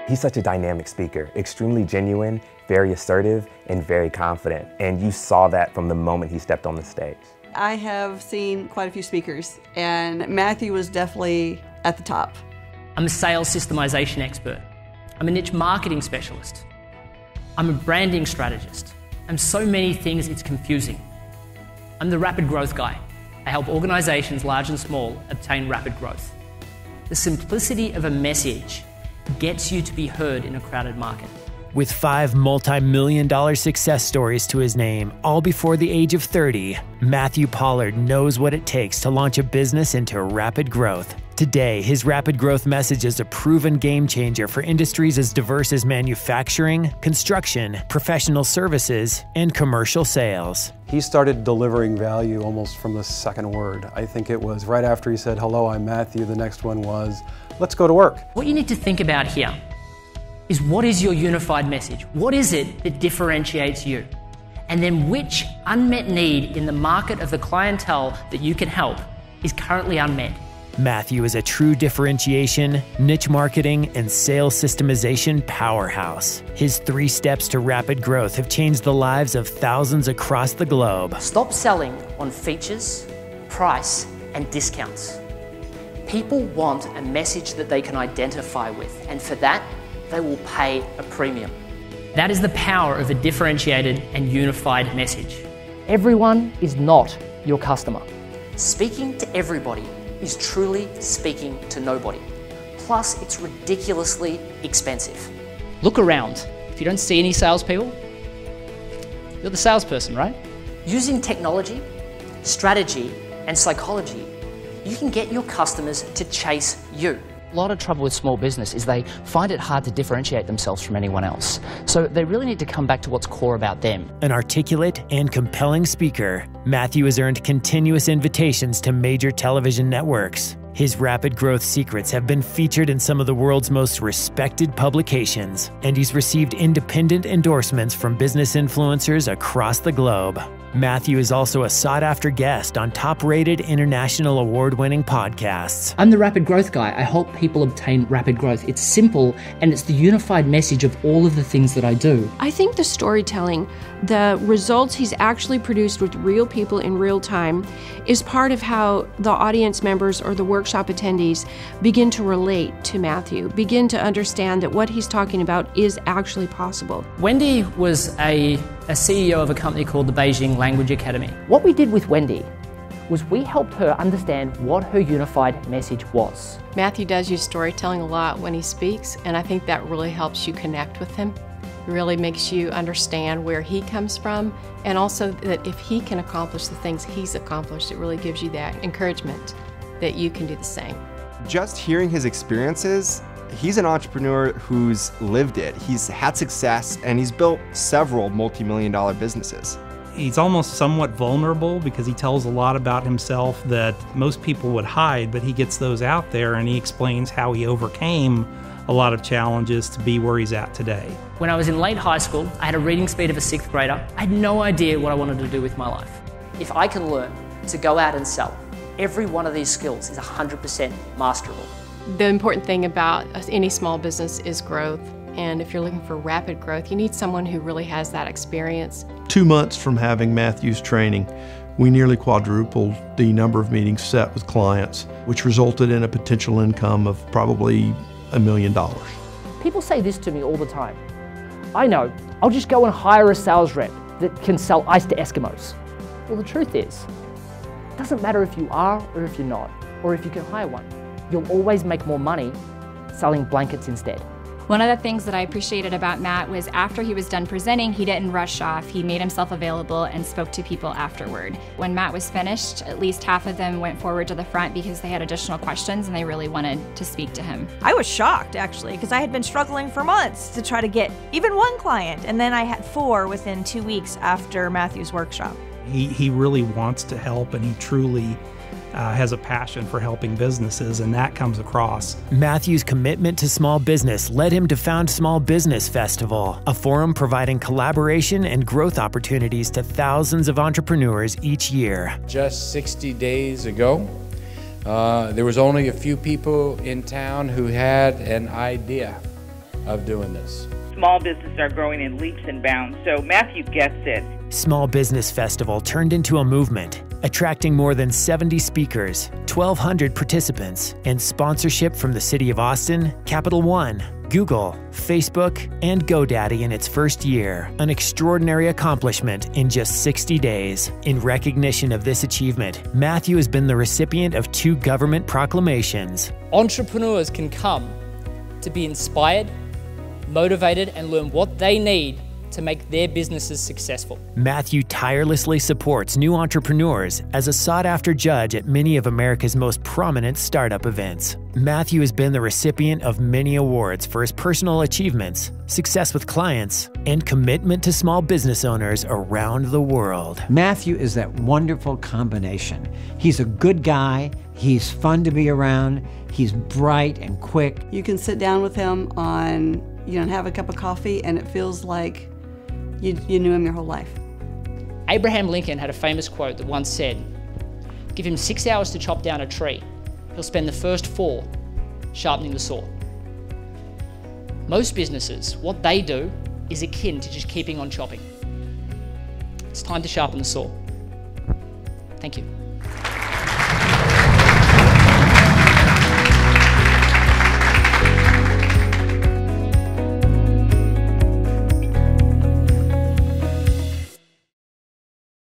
He's such a dynamic speaker, extremely genuine, very assertive, and very confident. And you saw that from the moment he stepped on the stage. I have seen quite a few speakers, and Matthew was definitely at the top. I'm a sales systemization expert. I'm a niche marketing specialist. I'm a branding strategist. I'm so many things it's confusing. I'm the rapid growth guy. I help organizations large and small obtain rapid growth. The simplicity of a message gets you to be heard in a crowded market. With 5 multi-million-dollar success stories to his name, all before the age of 30, Matthew Pollard knows what it takes to launch a business into rapid growth. Today, his rapid growth message is a proven game changer for industries as diverse as manufacturing, construction, professional services, and commercial sales. He started delivering value almost from the second word. I think it was right after he said, "Hello, I'm Matthew." The next one was, "Let's go to work." What you need to think about here is, what is your unified message? What is it that differentiates you? And then which unmet need in the market of the clientele that you can help is currently unmet? Matthew is a true differentiation, niche marketing, and sales systemization powerhouse. His 3 steps to rapid growth have changed the lives of thousands across the globe. Stop selling on features, price, and discounts. People want a message that they can identify with, and for that, they will pay a premium. That is the power of a differentiated and unified message. Everyone is not your customer. Speaking to everybody is truly speaking to nobody. Plus, it's ridiculously expensive. Look around. If you don't see any salespeople, you're the salesperson, right? Using technology, strategy, and psychology, you can get your customers to chase you. A lot of trouble with small business is they find it hard to differentiate themselves from anyone else. So they really need to come back to what's core about them. An articulate and compelling speaker, Matthew has earned continuous invitations to major television networks. His rapid growth secrets have been featured in some of the world's most respected publications, and he's received independent endorsements from business influencers across the globe. Matthew is also a sought-after guest on top-rated international award-winning podcasts. I'm the rapid growth guy. I help people obtain rapid growth. It's simple, and it's the unified message of all of the things that I do. I think the storytelling, the results he's actually produced with real people in real time, is part of how the audience members or the workshop attendees begin to relate to Matthew, begin to understand that what he's talking about is actually possible. Wendy was a CEO of a company called the Beijing Language Academy. What we did with Wendy was we helped her understand what her unified message was. Matthew does use storytelling a lot when he speaks, and I think that really helps you connect with him. It really makes you understand where he comes from, and also that if he can accomplish the things he's accomplished, it really gives you that encouragement that you can do the same. Just hearing his experiences, he's an entrepreneur who's lived it. He's had success, and he's built several multi-million-dollar businesses. He's almost somewhat vulnerable because he tells a lot about himself that most people would hide, but he gets those out there and he explains how he overcame a lot of challenges to be where he's at today. When I was in late high school, I had a reading speed of a 6th grader. I had no idea what I wanted to do with my life. If I can learn to go out and sell, every one of these skills is 100% masterable. The important thing about any small business is growth. And if you're looking for rapid growth, you need someone who really has that experience. 2 months from having Matthew's training, we nearly quadrupled the number of meetings set with clients, which resulted in a potential income of probably $1 million. People say this to me all the time. I know, I'll just go and hire a sales rep that can sell ice to Eskimos. Well, the truth is, it doesn't matter if you are or if you're not, or if you can hire one. You'll always make more money selling blankets instead. One of the things that I appreciated about Matt was after he was done presenting, he didn't rush off. He made himself available and spoke to people afterward. When Matt was finished, at least half of them went forward to the front because they had additional questions and they really wanted to speak to him. I was shocked, actually, because I had been struggling for months to try to get even one client, and then I had 4 within 2 weeks after Matthew's workshop. He really wants to help, and he truly has a passion for helping businesses, and that comes across. Matthew's commitment to small business led him to found Small Business Festival, a forum providing collaboration and growth opportunities to thousands of entrepreneurs each year. Just 60 days ago, there was only a few people in town who had an idea of doing this. Small businesses are growing in leaps and bounds, so Matthew gets it. Small Business Festival turned into a movement, attracting more than 70 speakers, 1,200 participants, and sponsorship from the City of Austin, Capital One, Google, Facebook, and GoDaddy in its first year, an extraordinary accomplishment in just 60 days. In recognition of this achievement, Matthew has been the recipient of 2 government proclamations. Entrepreneurs can come to be inspired, motivated, and learn what they need to make their businesses successful. Matthew tirelessly supports new entrepreneurs as a sought-after judge at many of America's most prominent startup events. Matthew has been the recipient of many awards for his personal achievements, success with clients, and commitment to small business owners around the world. Matthew is that wonderful combination. He's a good guy, he's fun to be around, he's bright and quick. You can sit down with him and have a cup of coffee and it feels like you knew him your whole life. Abraham Lincoln had a famous quote that once said, "Give him 6 hours to chop down a tree. He'll spend the first 4 sharpening the saw." Most businesses, what they do is akin to just keeping on chopping. It's time to sharpen the saw. Thank you.